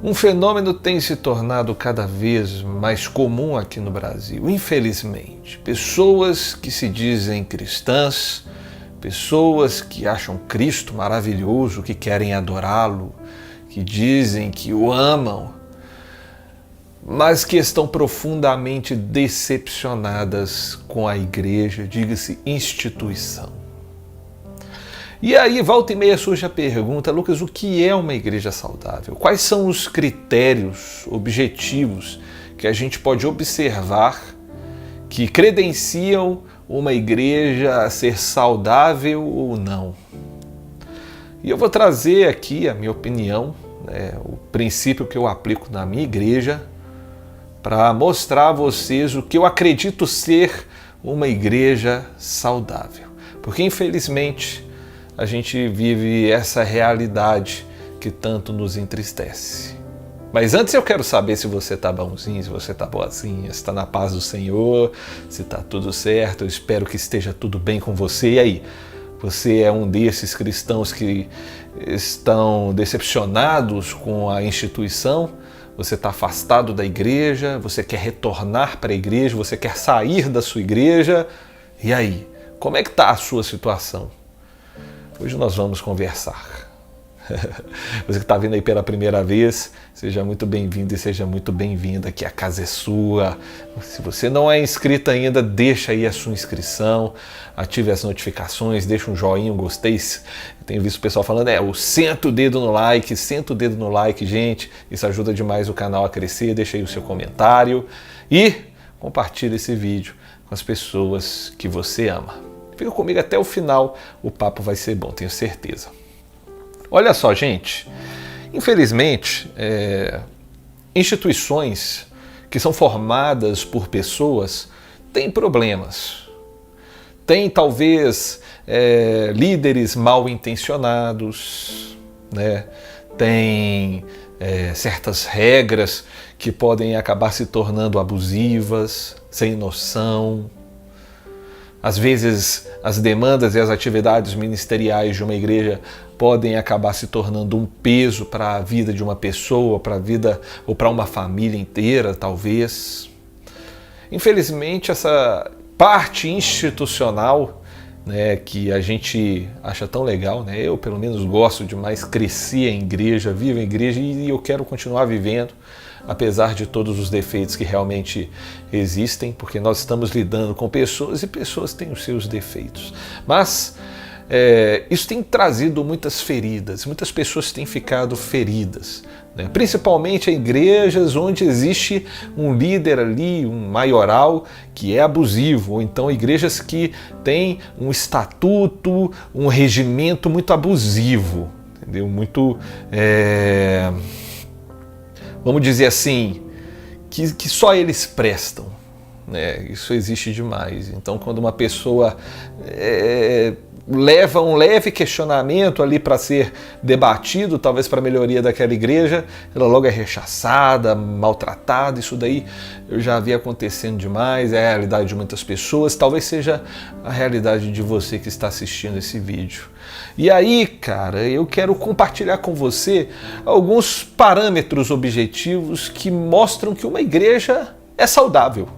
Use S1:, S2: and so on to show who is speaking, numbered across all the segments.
S1: Um fenômeno tem se tornado cada vez mais comum aqui no Brasil, infelizmente. Pessoas que se dizem cristãs, pessoas que acham Cristo maravilhoso, que querem adorá-lo, que dizem que o amam, mas que estão profundamente decepcionadas com a igreja, diga-se instituição. E aí, volta e meia, surge a pergunta: Lucas, o que é uma igreja saudável? Quais são os critérios objetivos que a gente pode observar que credenciam uma igreja a ser saudável ou não? E eu vou trazer aqui a minha opinião, o princípio que eu aplico na minha igreja, para mostrar a vocês o que eu acredito ser uma igreja saudável. Porque, infelizmente, a gente vive essa realidade que tanto nos entristece. Mas antes eu quero saber se você está bonzinho, se você está boazinha, se está na paz do Senhor, se está tudo certo. Eu espero que esteja tudo bem com você. E aí, você é um desses cristãos que estão decepcionados com a instituição? Você está afastado da igreja? Você quer retornar para a igreja? Você quer sair da sua igreja? E aí, como é que está a sua situação? Hoje nós vamos conversar. Você que está vindo aí pela primeira vez, seja muito bem-vindo e seja muito bem-vinda, que a casa é sua. Se você não é inscrito ainda, deixa aí a sua inscrição, ative as notificações, deixa um joinha, um gostei. Eu tenho visto o pessoal falando, senta o dedo no like, gente. Isso ajuda demais o canal a crescer. Deixa aí o seu comentário e compartilha esse vídeo com as pessoas que você ama. Fica comigo até o final, o papo vai ser bom, tenho certeza. Olha só, gente, infelizmente, instituições que são formadas por pessoas têm problemas. Tem, talvez, líderes mal intencionados, tem certas regras que podem acabar se tornando abusivas, sem noção. Às vezes, as demandas e as atividades ministeriais de uma igreja podem acabar se tornando um peso para a vida de uma pessoa, para a vida ou para uma família inteira, talvez. Infelizmente, essa parte institucional, que a gente acha tão legal, eu pelo menos gosto demais, cresci em igreja, vivo em igreja e eu quero continuar vivendo, apesar de todos os defeitos que realmente existem, porque nós estamos lidando com pessoas e pessoas têm os seus defeitos. Mas isso tem trazido muitas feridas, muitas pessoas têm ficado feridas, principalmente em igrejas onde existe um líder ali, um maioral que é abusivo, ou então igrejas que têm um estatuto, um regimento muito abusivo, entendeu? Muito... vamos dizer assim, que só eles prestam. Isso existe demais. Então, quando uma pessoa leva um leve questionamento ali para ser debatido, talvez para a melhoria daquela igreja, ela logo é rechaçada, maltratada. Isso daí eu já vi acontecendo demais, é a realidade de muitas pessoas, talvez seja a realidade de você que está assistindo esse vídeo. E aí, cara, eu quero compartilhar com você alguns parâmetros objetivos que mostram que uma igreja é saudável.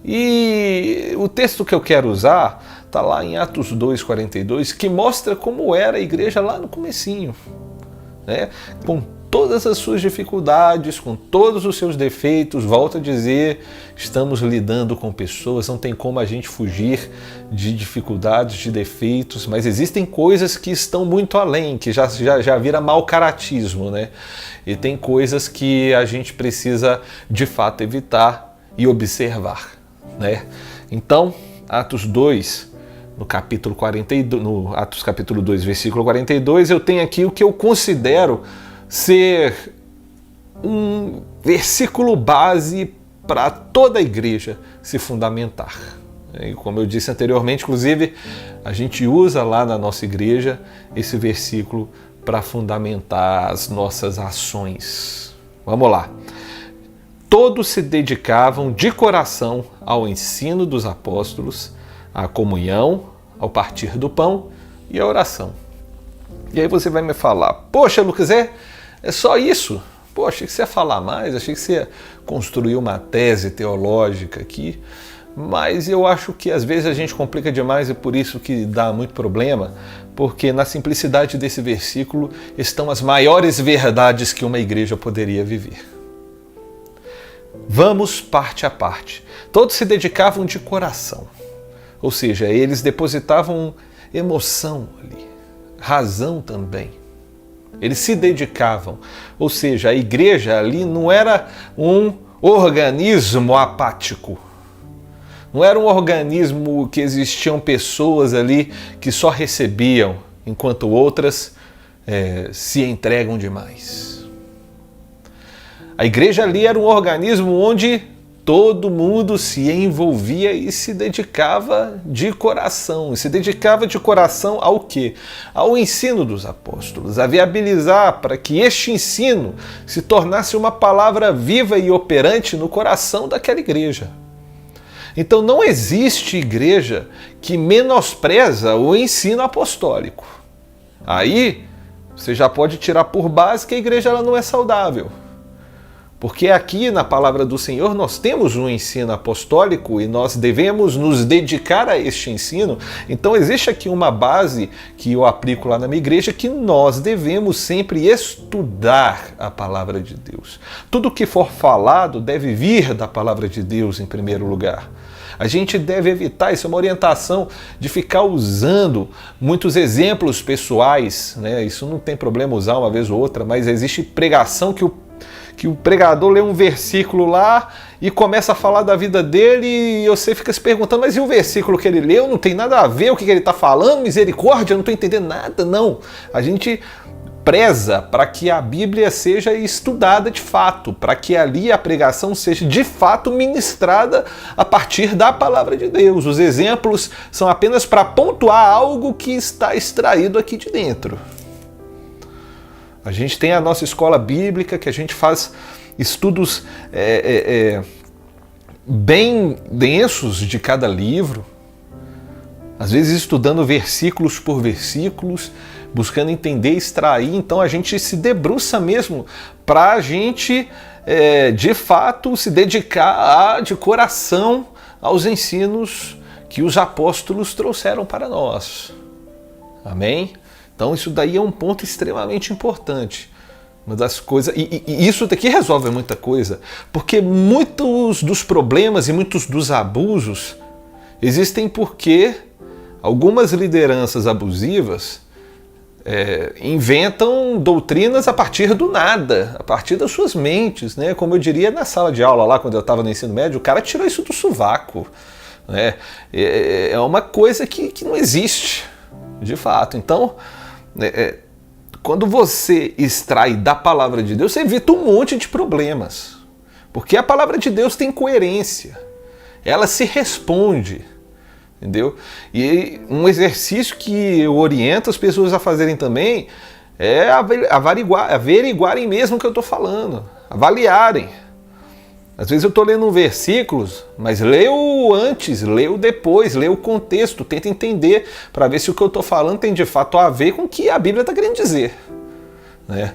S1: E o texto que eu quero usar está lá em Atos 2,42, que mostra como era a igreja lá no comecinho, com todas as suas dificuldades, com todos os seus defeitos. Volto a dizer, estamos lidando com pessoas, não tem como a gente fugir de dificuldades, de defeitos, mas existem coisas que estão muito além, que já vira mau caratismo, E tem coisas que a gente precisa de fato evitar e observar, Então, Atos 2, no capítulo 42, no Atos capítulo 2, versículo 42, eu tenho aqui o que eu considero ser um versículo base para toda a igreja se fundamentar. E como eu disse anteriormente, inclusive, a gente usa lá na nossa igreja esse versículo para fundamentar as nossas ações. Vamos lá. Todos se dedicavam de coração ao ensino dos apóstolos, à comunhão, ao partir do pão e à oração. E aí você vai me falar, poxa, Lucas, É só isso? Pô, achei que você ia falar mais, achei que você ia construir uma tese teológica aqui, mas eu acho que às vezes a gente complica demais e por isso que dá muito problema, porque na simplicidade desse versículo estão as maiores verdades que uma igreja poderia viver. Vamos parte a parte. Todos se dedicavam de coração, ou seja, eles depositavam emoção ali, razão também. Eles se dedicavam, ou seja, a igreja ali não era um organismo apático, não era um organismo que existiam pessoas ali que só recebiam, enquanto outras se entregam demais. A igreja ali era um organismo onde todo mundo se envolvia e se dedicava de coração. E se dedicava de coração ao quê? Ao ensino dos apóstolos, a viabilizar para que este ensino se tornasse uma palavra viva e operante no coração daquela igreja. Então não existe igreja que menospreza o ensino apostólico. Aí você já pode tirar por base que a igreja ela não é saudável. Porque aqui na palavra do Senhor nós temos um ensino apostólico e nós devemos nos dedicar a este ensino. Então existe aqui uma base que eu aplico lá na minha igreja, que nós devemos sempre estudar a palavra de Deus. Tudo que for falado deve vir da palavra de Deus em primeiro lugar. A gente deve evitar, isso é uma orientação, de ficar usando muitos exemplos pessoais, né? Isso não tem problema usar uma vez ou outra, mas existe pregação que o pregador lê um versículo lá e começa a falar da vida dele e você fica se perguntando, mas e o versículo que ele leu? Não tem nada a ver o que ele está falando? Misericórdia, eu não estou entendendo nada, não. A gente preza para que a Bíblia seja estudada de fato, para que ali a pregação seja de fato ministrada a partir da palavra de Deus. Os exemplos são apenas para pontuar algo que está extraído aqui de dentro. A gente tem a nossa escola bíblica, que a gente faz estudos bem densos de cada livro, às vezes estudando versículos por versículos, buscando entender, extrair. Então a gente se debruça mesmo para a gente, de fato, se dedicar de coração aos ensinos que os apóstolos trouxeram para nós. Amém? Então isso daí é um ponto extremamente importante. Uma das coisas, e isso daqui resolve muita coisa, porque muitos dos problemas e muitos dos abusos existem porque algumas lideranças abusivas inventam doutrinas a partir do nada, a partir das suas mentes, né? Como eu diria na sala de aula lá, quando eu estava no ensino médio, o cara tirou isso do sovaco, né? É uma coisa que não existe, de fato. Então, quando você extrai da palavra de Deus, você evita um monte de problemas. Porque a palavra de Deus tem coerência. Ela se responde. Entendeu? E um exercício que eu oriento as pessoas a fazerem também é averiguarem mesmo o que eu estou falando. Avaliarem. Às vezes eu estou lendo um versículo, mas leio antes, leio depois, leio o contexto, tento entender para ver se o que eu estou falando tem de fato a ver com o que a Bíblia está querendo dizer, né?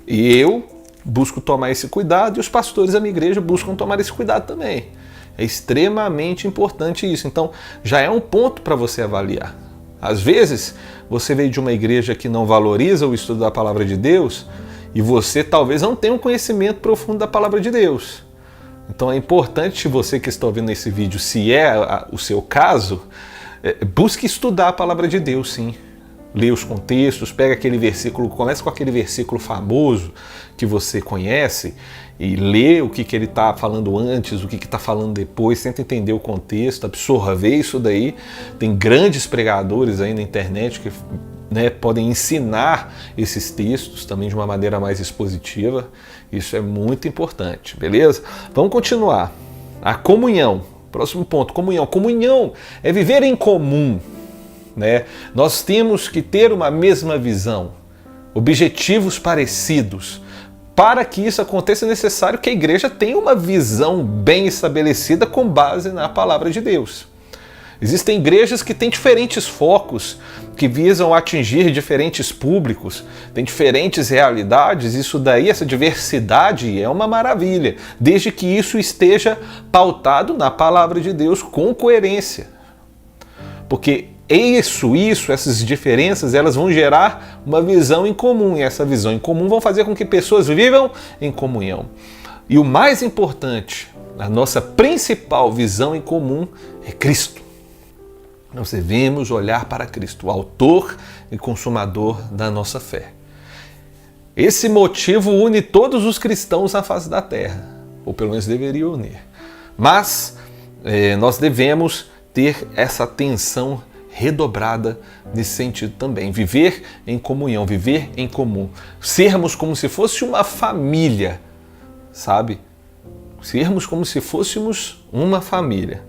S1: E eu busco tomar esse cuidado e os pastores da minha igreja buscam tomar esse cuidado também. É extremamente importante isso. Então já é um ponto para você avaliar. Às vezes você veio de uma igreja que não valoriza o estudo da palavra de Deus, e você talvez não tenha um conhecimento profundo da palavra de Deus. Então é importante você que está ouvindo esse vídeo, se é o seu caso, busque estudar a palavra de Deus, sim. Lê os contextos, pega aquele versículo, começa com aquele versículo famoso que você conhece e lê o que ele está falando antes, o que está falando depois, tenta entender o contexto, absorver isso daí. Tem grandes pregadores aí na internet que podem ensinar esses textos também de uma maneira mais expositiva. Isso é muito importante, beleza? Vamos continuar. A comunhão. Próximo ponto, comunhão. Comunhão é viver em comum, né? Nós temos que ter uma mesma visão, objetivos parecidos. Para que isso aconteça é necessário que a igreja tenha uma visão bem estabelecida com base na palavra de Deus. Existem igrejas que têm diferentes focos, que visam atingir diferentes públicos, têm diferentes realidades. Isso daí, essa diversidade é uma maravilha, desde que isso esteja pautado na palavra de Deus com coerência. Porque essas diferenças, elas vão gerar uma visão em comum, e essa visão em comum vão fazer com que pessoas vivam em comunhão. E o mais importante, a nossa principal visão em comum é Cristo. Nós devemos olhar para Cristo, o autor e consumador da nossa fé. Esse motivo une todos os cristãos na face da terra, ou pelo menos deveria unir. Mas nós devemos ter essa atenção redobrada nesse sentido também. Viver em comunhão, viver em comum. Sermos como se fosse uma família, sabe? Sermos como se fôssemos uma família.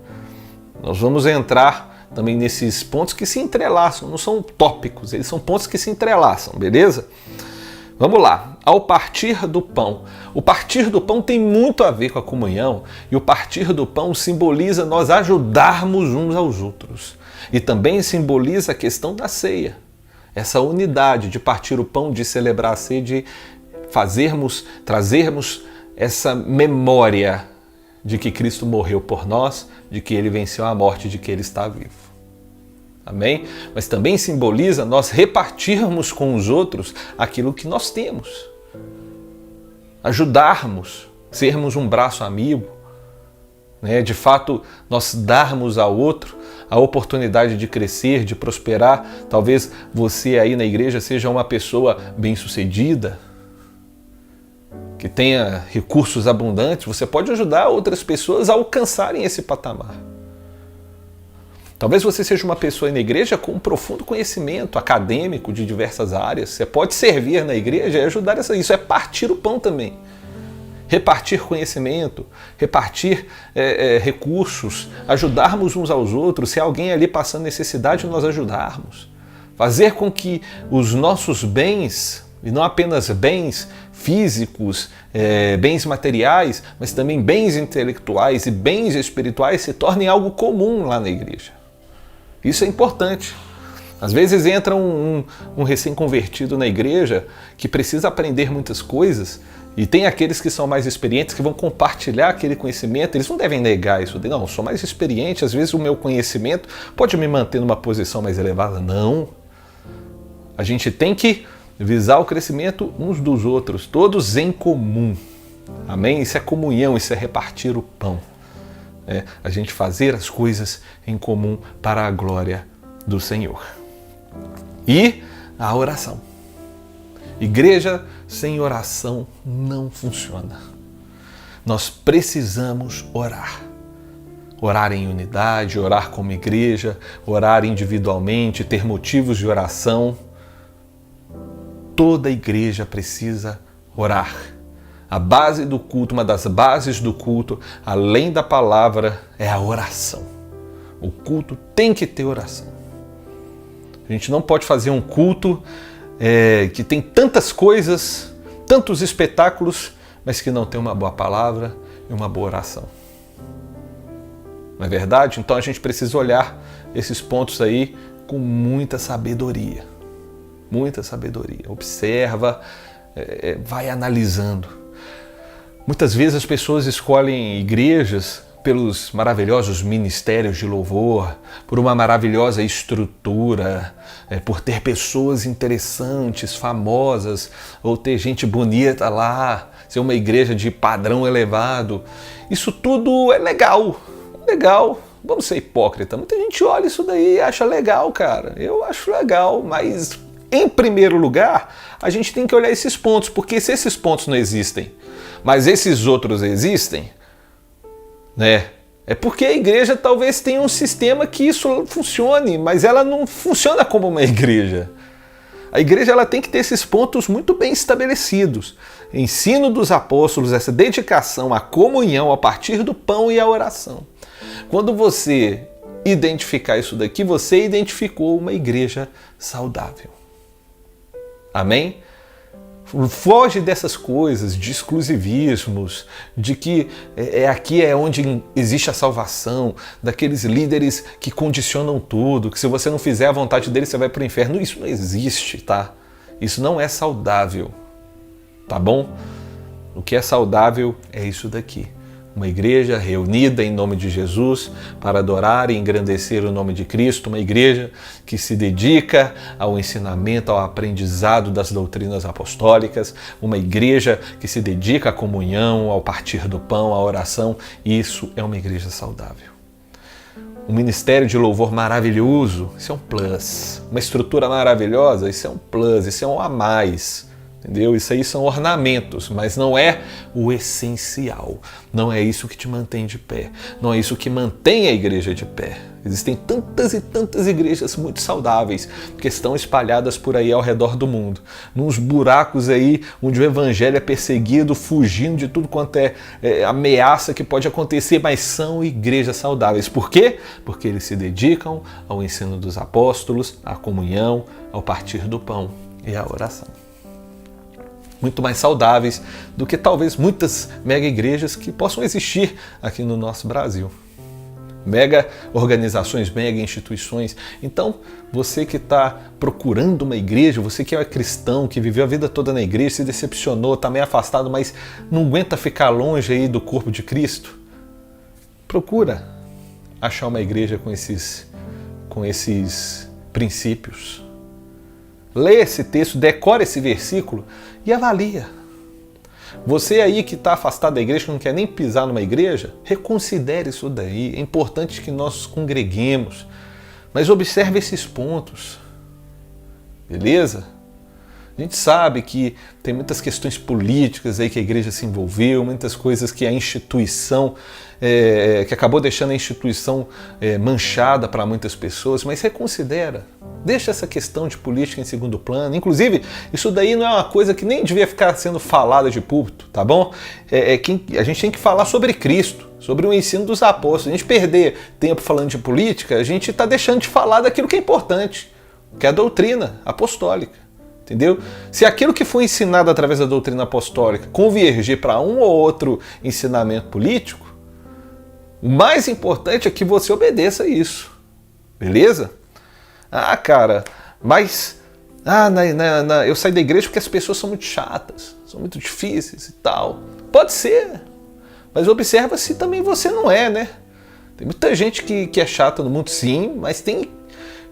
S1: Nós vamos entrar também nesses pontos que se entrelaçam, não são tópicos, eles são pontos que se entrelaçam, beleza? Vamos lá, ao partir do pão. O partir do pão tem muito a ver com a comunhão, e o partir do pão simboliza nós ajudarmos uns aos outros. E também simboliza a questão da ceia, essa unidade de partir o pão, de celebrar a ceia, de trazermos essa memória de que Cristo morreu por nós, de que Ele venceu a morte, de que Ele está vivo. Amém? Mas também simboliza nós repartirmos com os outros aquilo que nós temos. Ajudarmos, sermos um braço amigo, né? De fato, nós darmos ao outro a oportunidade de crescer, de prosperar. Talvez você aí na igreja seja uma pessoa bem-sucedida, que tenha recursos abundantes. Você pode ajudar outras pessoas a alcançarem esse patamar. Talvez você seja uma pessoa na igreja com um profundo conhecimento acadêmico de diversas áreas. Você pode servir na igreja e ajudar isso é partir o pão também. Repartir conhecimento, repartir recursos, ajudarmos uns aos outros. Se alguém ali passando necessidade, nós ajudarmos. Fazer com que os nossos bens, e não apenas bens físicos, bens materiais, mas também bens intelectuais e bens espirituais se tornem algo comum lá na igreja. Isso é importante. Às vezes entra um recém-convertido na igreja que precisa aprender muitas coisas, e tem aqueles que são mais experientes que vão compartilhar aquele conhecimento. Eles não devem negar isso. Não, eu sou mais experiente, às vezes o meu conhecimento pode me manter numa posição mais elevada. Não. A gente tem que visar o crescimento uns dos outros, todos em comum. Amém? Isso é comunhão, isso é repartir o pão. A gente fazer as coisas em comum para a glória do Senhor. E a oração. Igreja sem oração não funciona. Nós precisamos orar. Orar em unidade, orar como igreja, orar individualmente, ter motivos de oração. Toda igreja precisa orar. A base do culto, uma das bases do culto, além da palavra, é a oração. O culto tem que ter oração. A gente não pode fazer um culto que tem tantas coisas, tantos espetáculos, mas que não tem uma boa palavra e uma boa oração. Não é verdade? Então a gente precisa olhar esses pontos aí com muita sabedoria. Muita sabedoria. Observa, vai analisando. Muitas vezes as pessoas escolhem igrejas pelos maravilhosos ministérios de louvor, por uma maravilhosa estrutura, por ter pessoas interessantes, famosas, ou ter gente bonita lá, ser uma igreja de padrão elevado. Isso tudo é legal, legal. Vamos ser hipócrita. Muita gente olha isso daí e acha legal, cara. Eu acho legal, mas em primeiro lugar, a gente tem que olhar esses pontos, porque se esses pontos não existem, mas esses outros existem, né? É porque a igreja talvez tenha um sistema que isso funcione, mas ela não funciona como uma igreja. A igreja ela tem que ter esses pontos muito bem estabelecidos. Ensino dos apóstolos, essa dedicação à comunhão a partir do pão e a oração. Quando você identificar isso daqui, você identificou uma igreja saudável. Amém? Foge dessas coisas, de exclusivismos, de que aqui é onde existe a salvação, daqueles líderes que condicionam tudo, que se você não fizer a vontade deles você vai para o inferno. Isso não existe, tá? Isso não é saudável, tá bom? O que é saudável é isso daqui. Uma igreja reunida em nome de Jesus para adorar e engrandecer o nome de Cristo, uma igreja que se dedica ao ensinamento, ao aprendizado das doutrinas apostólicas, uma igreja que se dedica à comunhão, ao partir do pão, à oração. Isso é uma igreja saudável. Um ministério de louvor maravilhoso, isso é um plus. Uma estrutura maravilhosa, isso é um plus, isso é um a mais. Entendeu? Isso aí são ornamentos, mas não é o essencial. Não é isso que te mantém de pé. Não é isso que mantém a igreja de pé. Existem tantas e tantas igrejas muito saudáveis que estão espalhadas por aí ao redor do mundo. Nos buracos aí onde o evangelho é perseguido, fugindo de tudo quanto é ameaça que pode acontecer, mas são igrejas saudáveis. Por quê? Porque eles se dedicam ao ensino dos apóstolos, à comunhão, ao partir do pão e à oração. Muito mais saudáveis do que talvez muitas mega igrejas que possam existir aqui no nosso Brasil. Mega organizações, mega instituições. Então, você que está procurando uma igreja, você que é cristão, que viveu a vida toda na igreja, se decepcionou, está meio afastado, mas não aguenta ficar longe aí do corpo de Cristo, procura achar uma igreja com esses princípios. Lê esse texto, decora esse versículo e avalia. Você aí que está afastado da igreja, que não quer nem pisar numa igreja, reconsidere isso daí. É importante que nós congreguemos, mas observe esses pontos. Beleza? A gente sabe que tem muitas questões políticas aí que a igreja se envolveu, muitas coisas que a instituição, que acabou deixando a instituição manchada para muitas pessoas, mas reconsidera. Deixa essa questão de política em segundo plano. Inclusive, isso daí não é uma coisa que nem devia ficar sendo falada de púlpito, tá bom? A gente tem que falar sobre Cristo, sobre o ensino dos apóstolos. A gente perder tempo falando de política, a gente está deixando de falar daquilo que é importante, que é a doutrina apostólica. Entendeu? Se aquilo que foi ensinado através da doutrina apostólica convergir para um ou outro ensinamento político, o mais importante é que você obedeça isso. Beleza? Ah, cara, mas eu saí da igreja porque as pessoas são muito chatas, são muito difíceis e tal. Pode ser, mas observa se também você não é, né? Tem muita gente que é chata no mundo, sim, mas tem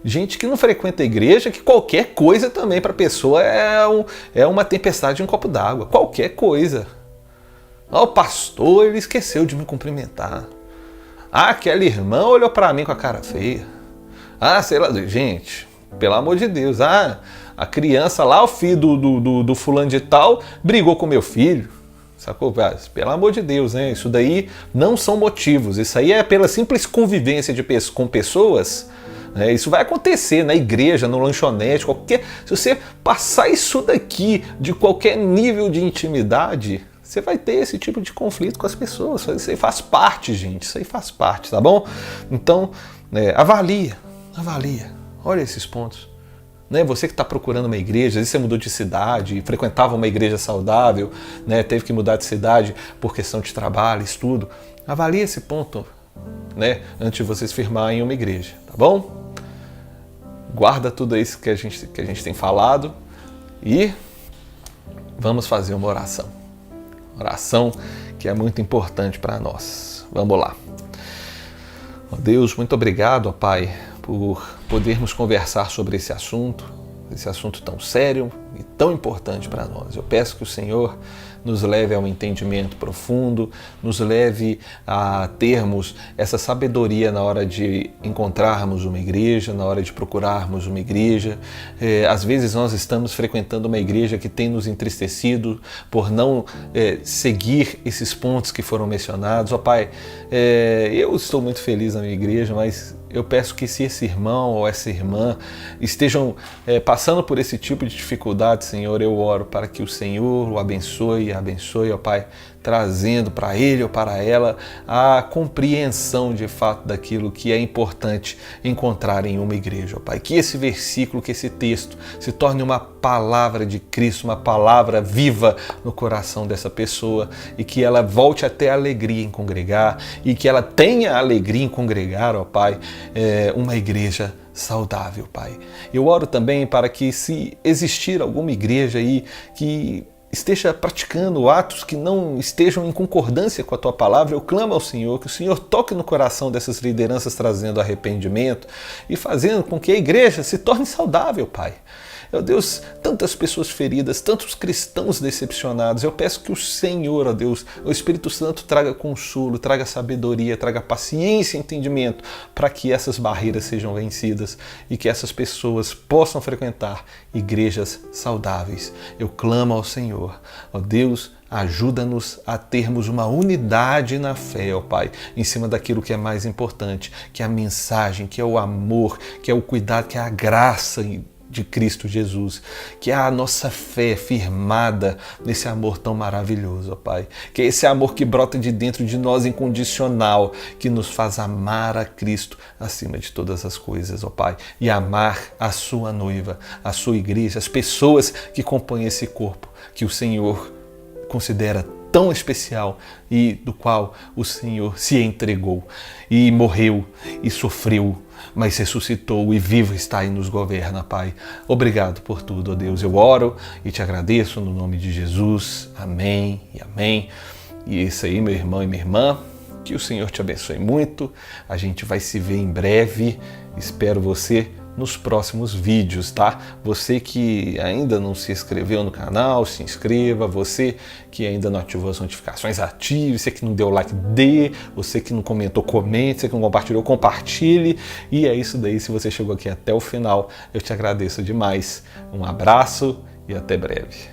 S1: gente que não frequenta a igreja, que qualquer coisa também para a pessoa é uma tempestade em um copo d'água. Qualquer coisa. O pastor, ele esqueceu de me cumprimentar. Aquela irmã olhou para mim com a cara feia. Sei lá, gente, pelo amor de Deus. A criança lá, o filho do fulano de tal, brigou com meu filho. Sacou? Pelo amor de Deus, né? Isso daí não são motivos. Isso aí é pela simples convivência com pessoas. Isso vai acontecer na igreja, no lanchonete, se você passar isso daqui de qualquer nível de intimidade, você vai ter esse tipo de conflito com as pessoas. Isso aí faz parte, gente. Isso aí faz parte, tá bom? Então, avalia. Olha esses pontos. Você que está procurando uma igreja, às vezes você mudou de cidade, frequentava uma igreja saudável, teve que mudar de cidade por questão de trabalho, estudo. Avalie esse ponto, antes de você se firmar em uma igreja, tá bom? Guarda tudo isso que a gente tem falado e vamos fazer uma oração. Oração que é muito importante para nós. Vamos lá. Deus, muito obrigado, Pai, por podermos conversar sobre esse assunto tão sério e tão importante para nós. Eu peço que o Senhor nos leve a um entendimento profundo, nos leve a termos essa sabedoria na hora de encontrarmos uma igreja, na hora de procurarmos uma igreja. Às vezes nós estamos frequentando uma igreja que tem nos entristecido por não seguir esses pontos que foram mencionados. Pai, eu estou muito feliz na minha igreja, mas eu peço que se esse irmão ou essa irmã estejam passando por esse tipo de dificuldade, Senhor, eu oro para que o Senhor o abençoe, ó Pai, trazendo para ele ou para ela a compreensão de fato daquilo que é importante encontrar em uma igreja, ó Pai. Que esse versículo, que esse texto se torne uma palavra de Cristo, uma palavra viva no coração dessa pessoa e que ela volte a ter alegria em congregar e que ela tenha alegria em congregar, ó Pai, uma igreja saudável, Pai. Eu oro também para que, se existir alguma igreja aí que esteja praticando atos que não estejam em concordância com a Tua palavra, eu clamo ao Senhor, que o Senhor toque no coração dessas lideranças, trazendo arrependimento e fazendo com que a igreja se torne saudável, Pai. Meu Deus, tantas pessoas feridas, tantos cristãos decepcionados. Eu peço que o Senhor, ó Deus, o Espírito Santo traga consolo, traga sabedoria, traga paciência e entendimento para que essas barreiras sejam vencidas e que essas pessoas possam frequentar igrejas saudáveis. Eu clamo ao Senhor, ó Deus, ajuda-nos a termos uma unidade na fé, ó Pai, em cima daquilo que é mais importante, que é a mensagem, que é o amor, que é o cuidado, que é a graça de Cristo Jesus, que é a nossa fé firmada nesse amor tão maravilhoso, ó Pai, que é esse amor que brota de dentro de nós incondicional, que nos faz amar a Cristo acima de todas as coisas, ó Pai, e amar a sua noiva, a sua igreja, as pessoas que compõem esse corpo, que o Senhor considera tão especial e do qual o Senhor se entregou e morreu e sofreu, mas ressuscitou e vivo está e nos governa, Pai. Obrigado por tudo, ó Deus. Eu oro e te agradeço no nome de Jesus. Amém e amém. E é isso aí, meu irmão e minha irmã. Que o Senhor te abençoe muito. A gente vai se ver em breve. Espero você nos próximos vídeos, tá? Você que ainda não se inscreveu no canal, se inscreva. Você que ainda não ativou as notificações, ative. Você que não deu like, dê. Você que não comentou, comente. Você que não compartilhou, compartilhe. E é isso daí. Se você chegou aqui até o final, eu te agradeço demais. Um abraço e até breve.